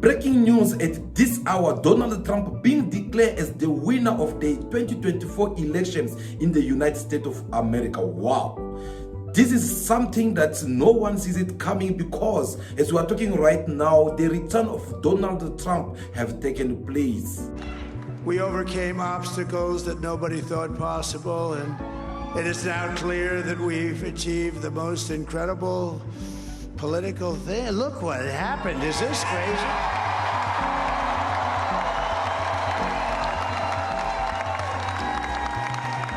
Breaking news at this hour, Donald Trump being declared as the winner of the 2024 elections in the United States of America. Wow. This is something that no one sees it coming, because as we are talking right now, the return of Donald Trump have taken place. We overcame obstacles that nobody thought possible, and it is now clear that we've achieved the most incredible political thing. Look what happened. Is this crazy?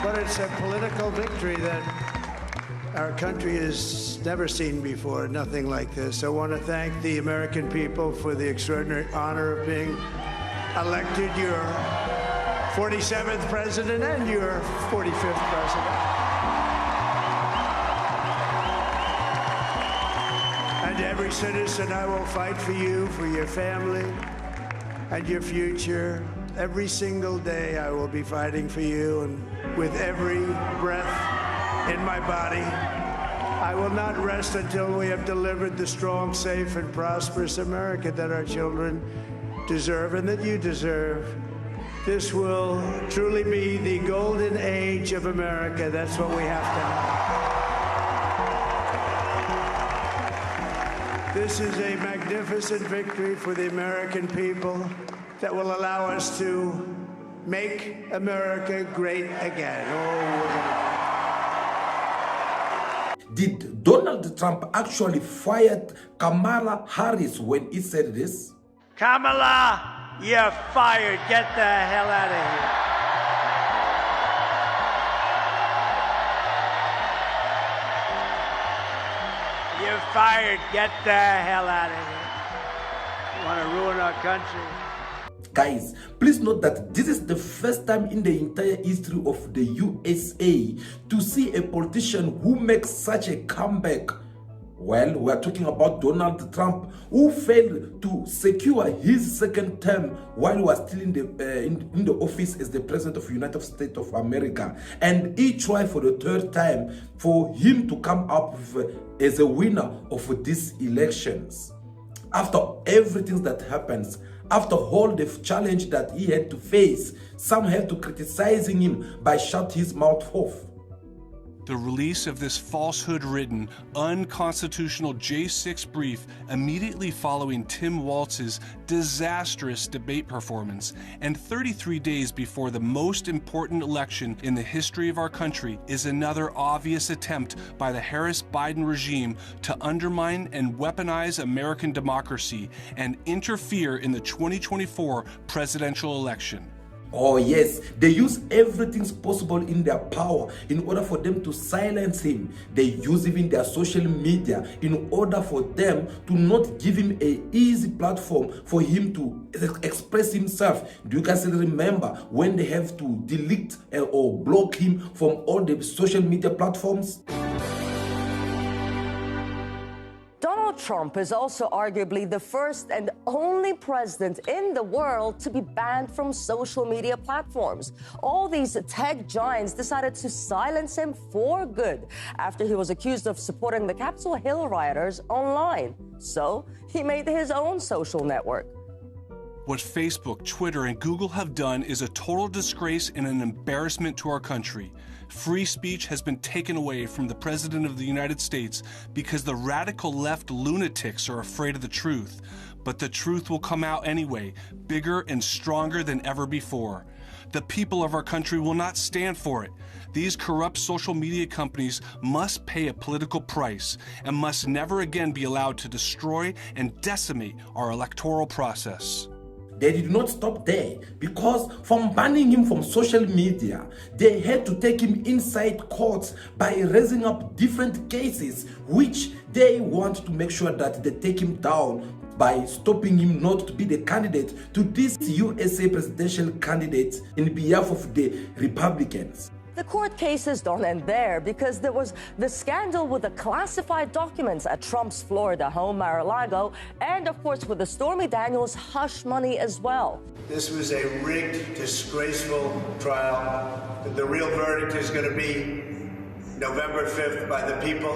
But it's a political victory that our country has never seen before, nothing like this. I want to thank the American people for the extraordinary honor of being elected your 47th president and your 45th president. And every citizen, I will fight for you, for your family, and your future. Every single day I will be fighting for you, and with every breath in my body, I will not rest until we have delivered the strong, safe, and prosperous America that our children deserve and that you deserve. This will truly be the golden age of America. That's what we have to have. This is a magnificent victory for the American people that will allow us to make America great again. Did Donald Trump actually fired Kamala Harris when he said this? Kamala, you're fired. Get the hell out of here. You're fired. Get the hell out of here. You want to ruin our country? Guys, please note that this is the first time in the entire history of the USA to see a politician who makes such a comeback. Well, we are talking about Donald Trump, who failed to secure his second term while he was still in the office as the President of the United States of America. And he tried for the third time for him to come up as a winner of these elections. After everything that happens, after all the challenge that he had to face, some had to criticizing him by shut his mouth off. The release of this falsehood-ridden, unconstitutional J6 brief immediately following Tim Walz's disastrous debate performance, and 33 days before the most important election in the history of our country, is another obvious attempt by the Harris-Biden regime to undermine and weaponize American democracy and interfere in the 2024 presidential election. Oh yes, they use everything possible in their power in order for them to silence him. They use even their social media in order for them to not give him an easy platform for him to express himself. Do you guys remember when they have to delete or block him from all the social media platforms? Donald Trump is also arguably the first and only president in the world to be banned from social media platforms. All these tech giants decided to silence him for good after he was accused of supporting the Capitol Hill rioters online. So he made his own social network. What Facebook, Twitter, and Google have done is a total disgrace and an embarrassment to our country. Free speech has been taken away from the President of the United States because the radical left lunatics are afraid of the truth. But the truth will come out anyway, bigger and stronger than ever before. The people of our country will not stand for it. These corrupt social media companies must pay a political price and must never again be allowed to destroy and decimate our electoral process. They did not stop there, because from banning him from social media, they had to take him inside courts by raising up different cases which they want to make sure that they take him down by stopping him not to be the candidate to this USA presidential candidate in behalf of the Republicans. The court cases don't end there, because there was the scandal with the classified documents at Trump's Florida home, Mar-a-Lago, and of course with the Stormy Daniels hush money as well. This was a rigged, disgraceful trial. The real verdict is going to be November 5th by the people.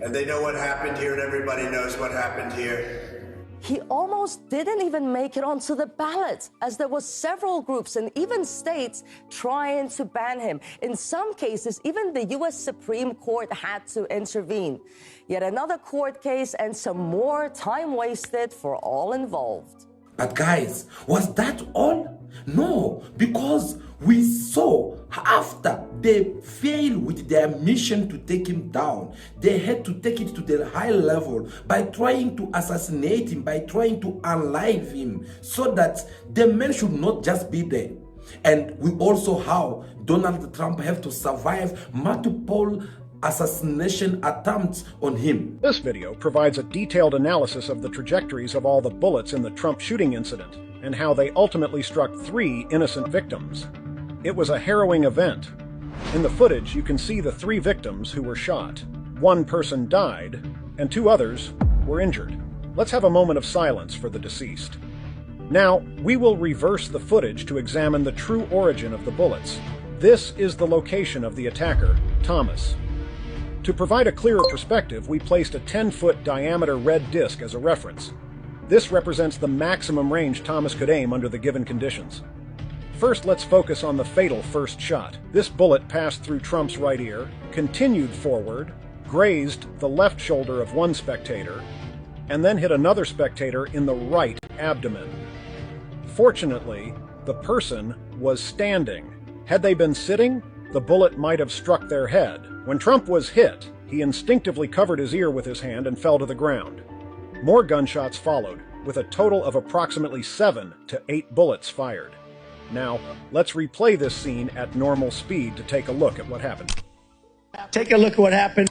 And they know what happened here, and everybody knows what happened here. he almost didn't even make it onto the ballot, as there were several groups and even states trying to ban him. In some cases, even the U.S. Supreme Court had to intervene. Yet another court case and some more time wasted for all involved. But guys, was that all? No, because we saw after they failed with their mission to take him down, they had to take it to the high level by trying to assassinate him, by trying to unalive him, so that the man should not just be there. And we also how Donald Trump have to survive multiple assassination attempts on him. This video provides a detailed analysis of the trajectories of all the bullets in the Trump shooting incident and how they ultimately struck 3 innocent victims. It was a harrowing event. In the footage, you can see the 3 victims who were shot. 1 person died, and 2 others were injured. Let's have a moment of silence for the deceased. Now, we will reverse the footage to examine the true origin of the bullets. This is the location of the attacker, Thomas. To provide a clearer perspective, we placed a 10-foot diameter red disc as a reference. This represents the maximum range Thomas could aim under the given conditions. First, let's focus on the fatal first shot. This bullet passed through Trump's right ear, continued forward, grazed the left shoulder of one spectator, and then hit another spectator in the right abdomen. Fortunately, the person was standing. Had they been sitting, the bullet might have struck their head. When Trump was hit, he instinctively covered his ear with his hand and fell to the ground. More gunshots followed, with a total of approximately 7 to 8 bullets fired. Now, let's replay this scene at normal speed to take a look at what happened. Take a look at what happened.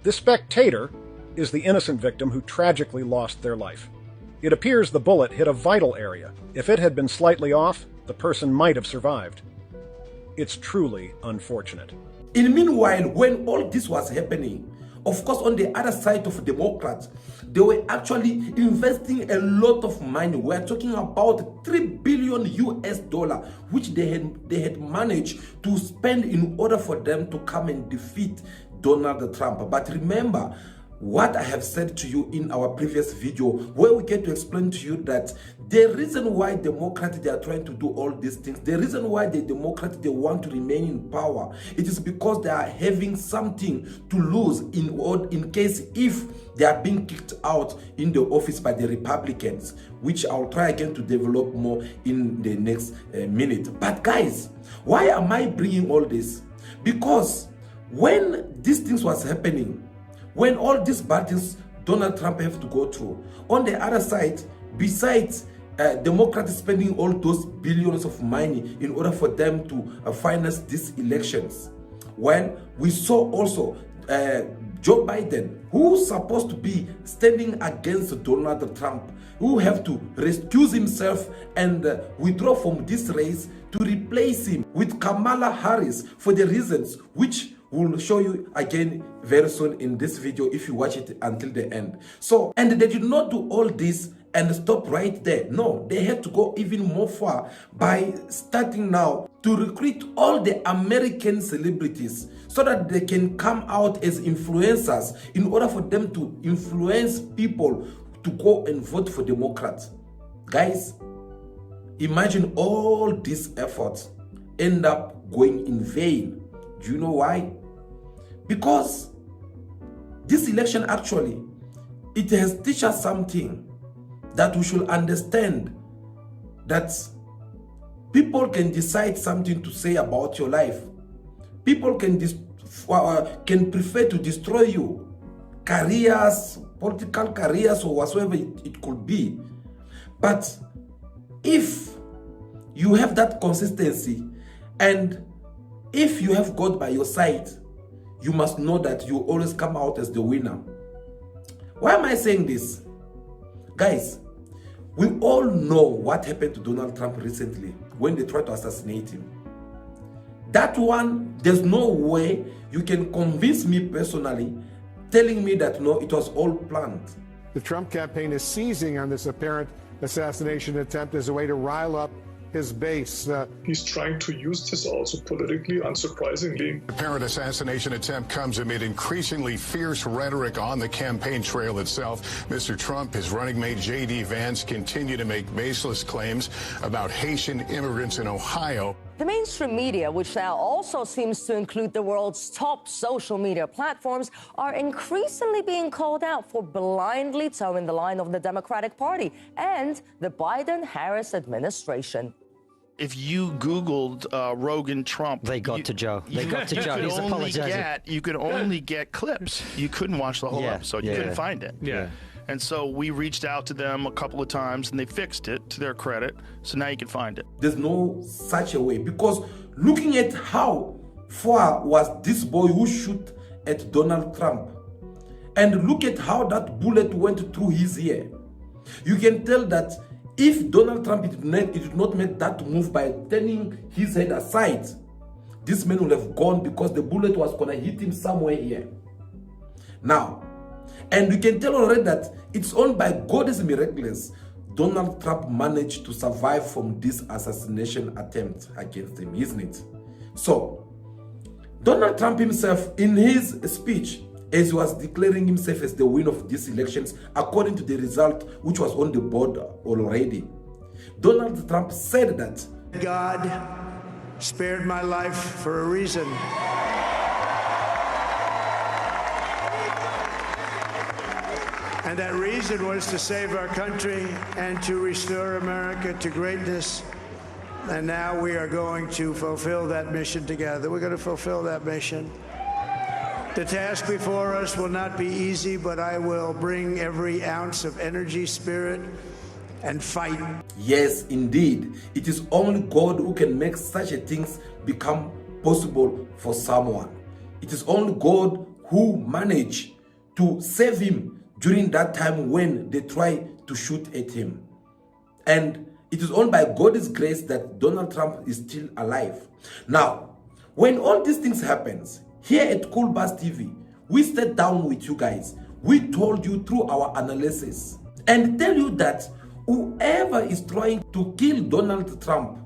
The spectator is the innocent victim who tragically lost their life. It appears the bullet hit a vital area. If it had been slightly off, the person might have survived. It's truly unfortunate. In the meanwhile, when all this was happening, of course, on the other side of Democrats, they were actually investing a lot of money. We're talking about $3 billion US, which they had managed to spend in order for them to come and defeat Donald Trump. But remember what I have said to you in our previous video, where we get to explain to you that the reason why Democrats, they are trying to do all these things, the reason why the Democrats, they want to remain in power, it is because they are having something to lose in case if they are being kicked out in the office by the Republicans, which I'll try again to develop more in the next minute. But guys, why am I bringing all this? Because when these things was happening, when all these bad things Donald Trump have to go through, on the other side, besides Democrats spending all those billions of money in order for them to finance these elections, well, we saw also Joe Biden, who's supposed to be standing against Donald Trump, who have to recuse himself and withdraw from this race to replace him with Kamala Harris for the reasons which we'll show you again very soon in this video if you watch it until the end. So, and they did not do all this and stop right there. No, they had to go even more far by starting now to recruit all the American celebrities so that they can come out as influencers in order for them to influence people to go and vote for Democrats. Guys, imagine all these efforts end up going in vain. Do you know why? Because this election actually, it has taught us something that we should understand, that people can decide something to say about your life. People can prefer to destroy you, careers, political careers, or whatsoever it could be. But if you have that consistency, and if you have God by your side, you must know that you always come out as the winner. Why am I saying this? Guys, we all know what happened to Donald Trump recently when they tried to assassinate him. That one, there's no way you can convince me personally, telling me that no, it was all planned. The Trump campaign is seizing on this apparent assassination attempt as a way to rile up his base. He's trying to use this also politically, unsurprisingly. The apparent assassination attempt comes amid increasingly fierce rhetoric on the campaign trail itself. Mr. Trump, his running mate J.D. Vance continue to make baseless claims about Haitian immigrants in Ohio. The mainstream media, which now also seems to include the world's top social media platforms, are increasingly being called out for blindly towing the line of the Democratic Party and the Biden-Harris administration. If you Googled Rogan Trump, they got to Joe. They got to Joe. He's apologizing. You could only get clips. You couldn't watch the whole episode. You couldn't find it. Yeah. And so we reached out to them a couple of times, and they fixed it, to their credit. So now you can find it. There's no such a way, because looking at how far was this boy who shot at Donald Trump, and look at how that bullet went through his ear, you can tell that if Donald Trump did not make that move by turning his head aside, this man would have gone, because the bullet was going to hit him somewhere here. Now, and you can tell already that it's only by God's miraculous Donald Trump managed to survive from this assassination attempt against him, isn't it? So, Donald Trump himself, in his speech, as he was declaring himself as the winner of these elections, according to the result which was on the board already, Donald Trump said that God spared my life for a reason. And that reason was to save our country and to restore America to greatness. And now we are going to fulfill that mission together. We're going to fulfill that mission. The task before us will not be easy, but I will bring every ounce of energy, spirit, and fight. Yes, indeed. It is only God who can make such a things become possible for someone. It is only God who managed to save him during that time when they tried to shoot at him. And it is only by God's grace that Donald Trump is still alive. Now, when all these things happens, here at Cool Buzz TV, we sat down with you guys. We told you through our analysis and tell you that whoever is trying to kill Donald Trump,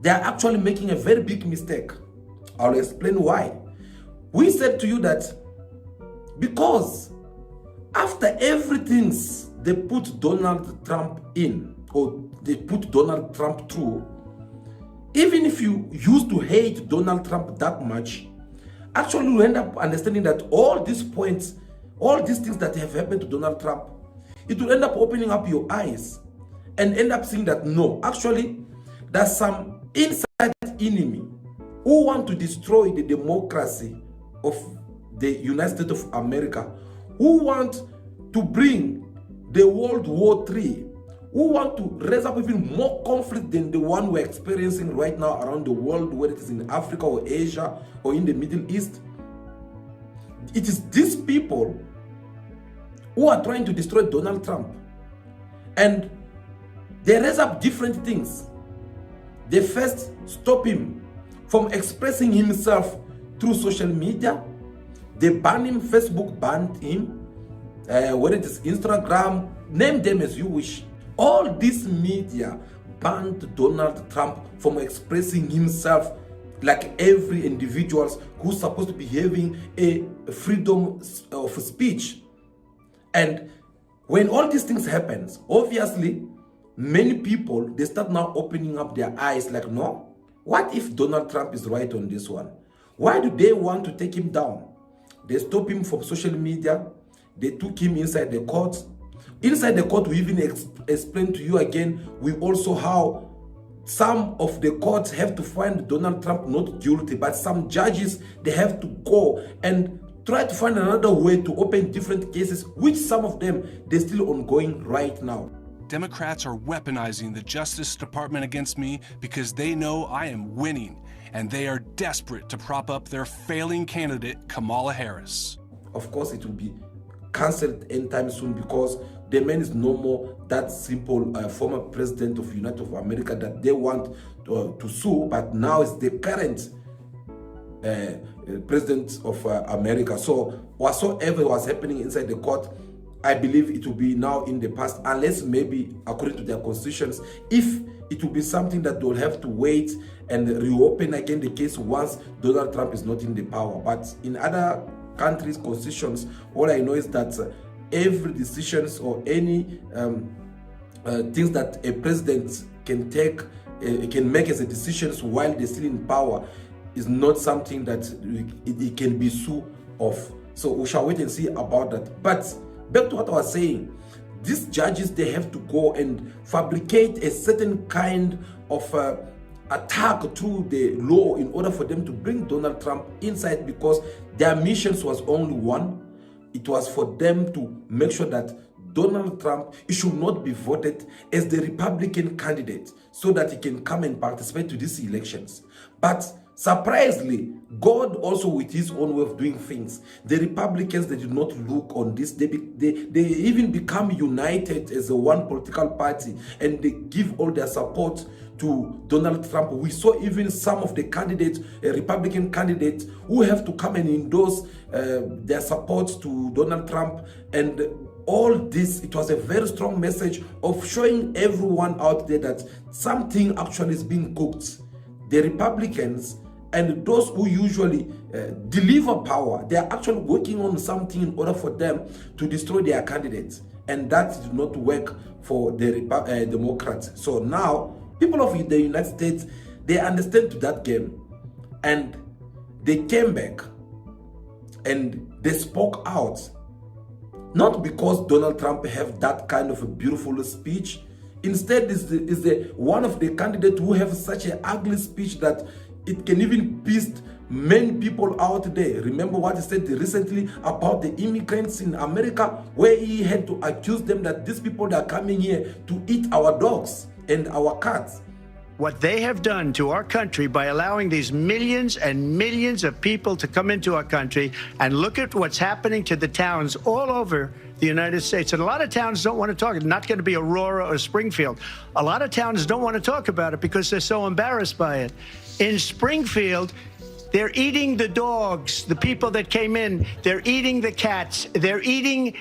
they are actually making a very big mistake. I'll explain why. We said to you that because after everything they put Donald Trump in, or they put Donald Trump through, even if you used to hate Donald Trump that much, actually you end up understanding that all these points, all these things that have happened to Donald Trump, it will end up opening up your eyes and end up seeing that no, actually there's some inside enemy who want to destroy the democracy of the United States of America, who want to bring the World War III, who want to raise up even more conflict than the one we're experiencing right now around the world, whether it is in Africa or Asia or in the Middle East. It is these people who are trying to destroy Donald Trump. And they raise up different things. They first stop him from expressing himself through social media. They ban him, Facebook banned him, whether it is Instagram, name them as you wish. All this media banned Donald Trump from expressing himself like every individual who's supposed to be having a freedom of speech. And when all these things happen, obviously, many people, they start now opening up their eyes like, no, what if Donald Trump is right on this one? Why do they want to take him down? They stop him from social media. They took him inside the court. Inside the court, we even explain to you again, we also how some of the courts have to find Donald Trump not guilty, but some judges, they have to go and try to find another way to open different cases, which some of them, they're still ongoing right now. Democrats are weaponizing the Justice Department against me because they know I am winning, and they are desperate to prop up their failing candidate, Kamala Harris. Of course, it will be cancelled anytime soon because the man is no more that simple former president of United of America that they want to sue, but now it's the current president of America. So whatsoever was happening inside the court, I believe it will be now in the past, unless maybe according to their constitutions, if it will be something that they'll have to wait and reopen again the case once Donald Trump is not in the power. But in other countries' constitutions, all I know is that every decisions or any things that a president can take, can make as a decisions while they're still in power, is not something that it can be sued of. So we shall wait and see about that. But back to what I was saying, these judges, they have to go and fabricate a certain kind of attack through the law in order for them to bring Donald Trump inside, because their mission was only one. It was for them to make sure that Donald Trump, he should not be voted as the Republican candidate so that he can come and participate to these elections. But surprisingly, God also with his own way of doing things, the Republicans, they did not look on this. They even become united as a one political party, and they give all their support to Donald Trump. We saw even some of the candidates, Republican candidates, who have to come and endorse their support to Donald Trump. And all this, it was a very strong message of showing everyone out there that something actually is being cooked. The Republicans and those who usually deliver power, they are actually working on something in order for them to destroy their candidates. And that did not work for the Democrats. So now, people of the United States, they understand to that game. And they came back and they spoke out. Not because Donald Trump have that kind of a beautiful speech. Instead, is the one of the candidates who have such an ugly speech that it can even piss many people out there. Remember what he said recently about the immigrants in America, where he had to accuse them that these people that are coming here to eat our dogs and our cats. What they have done to our country by allowing these millions and millions of people to come into our country, and look at what's happening to the towns all over the United States. And a lot of towns don't want to talk. It's not going to be Aurora or Springfield. A lot of towns don't want to talk about it because they're so embarrassed by it. In Springfield, they're eating the dogs, the people that came in. They're eating the cats. They're eating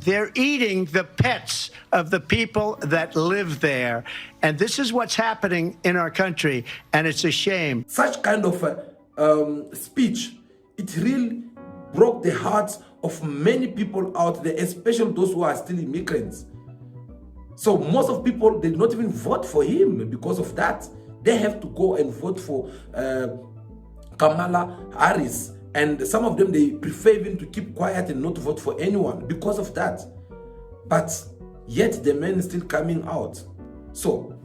the pets of the people that live there. And this is what's happening in our country, and it's a shame. Such kind of speech, it really broke the hearts of many people out there, especially those who are still immigrants. So most of people, they did not even vote for him because of that. They have to go and vote for Kamala Harris. And some of them, they prefer even to keep quiet and not vote for anyone because of that. But yet the man is still coming out. So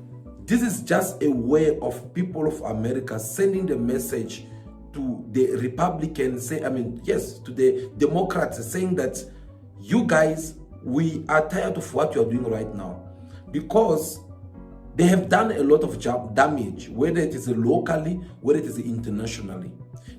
this is just a way of people of America sending the message to the Republicans, to the Democrats, saying that you guys, we are tired of what you are doing right now, because they have done a lot of damage, whether it is locally, whether it is internationally.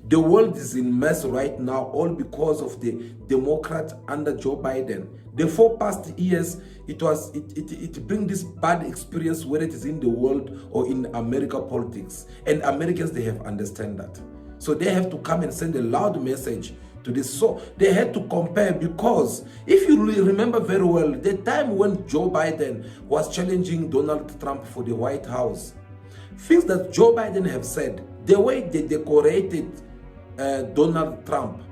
The world is in mess right now, all because of the Democrat under Joe Biden. The 4 past years, it brings this bad experience, whether it is in the world or in America politics. And Americans, they have understand that. So they have to come and send a loud message to this. So they had to compare, because if you remember very well, the time when Joe Biden was challenging Donald Trump for the White House, things that Joe Biden have said, the way they decorated Donald Trump,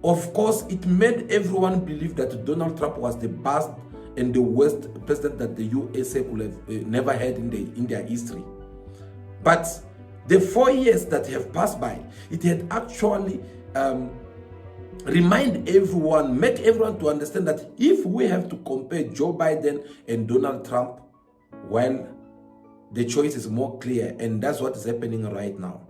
of course, it made everyone believe that Donald Trump was the best and the worst president that the USA could have never had in their history. But the 4 years that have passed by, it had actually remind everyone, make everyone to understand that if we have to compare Joe Biden and Donald Trump, well, the choice is more clear, and that's what is happening right now.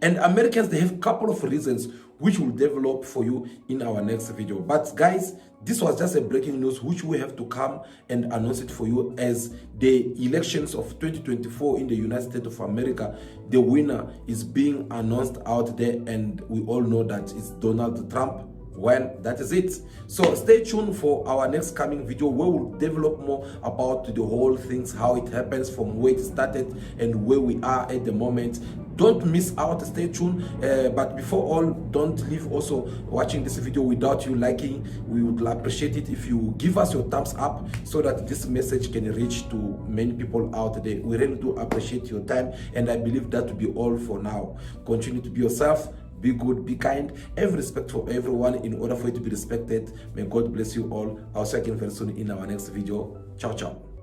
And Americans, they have a couple of reasons which we'll develop for you in our next video. But guys, this was just a breaking news which we have to come and announce it for you, as the elections of 2024 in the United States of America, the winner is being announced out there, and we all know that it's Donald Trump. Well, that is it. So stay tuned for our next coming video where we'll develop more about the whole things, how it happens, from where it started and where we are at the moment. Don't miss out, stay tuned. But before all, don't leave also watching this video without you liking. We would appreciate it if you give us your thumbs up so that this message can reach to many people out there. We really do appreciate your time, and I believe that will be all for now. Continue to be yourself. Be good, be kind, have respect for everyone in order for you to be respected. May God bless you all. I'll see you again very soon in our next video. Ciao, ciao.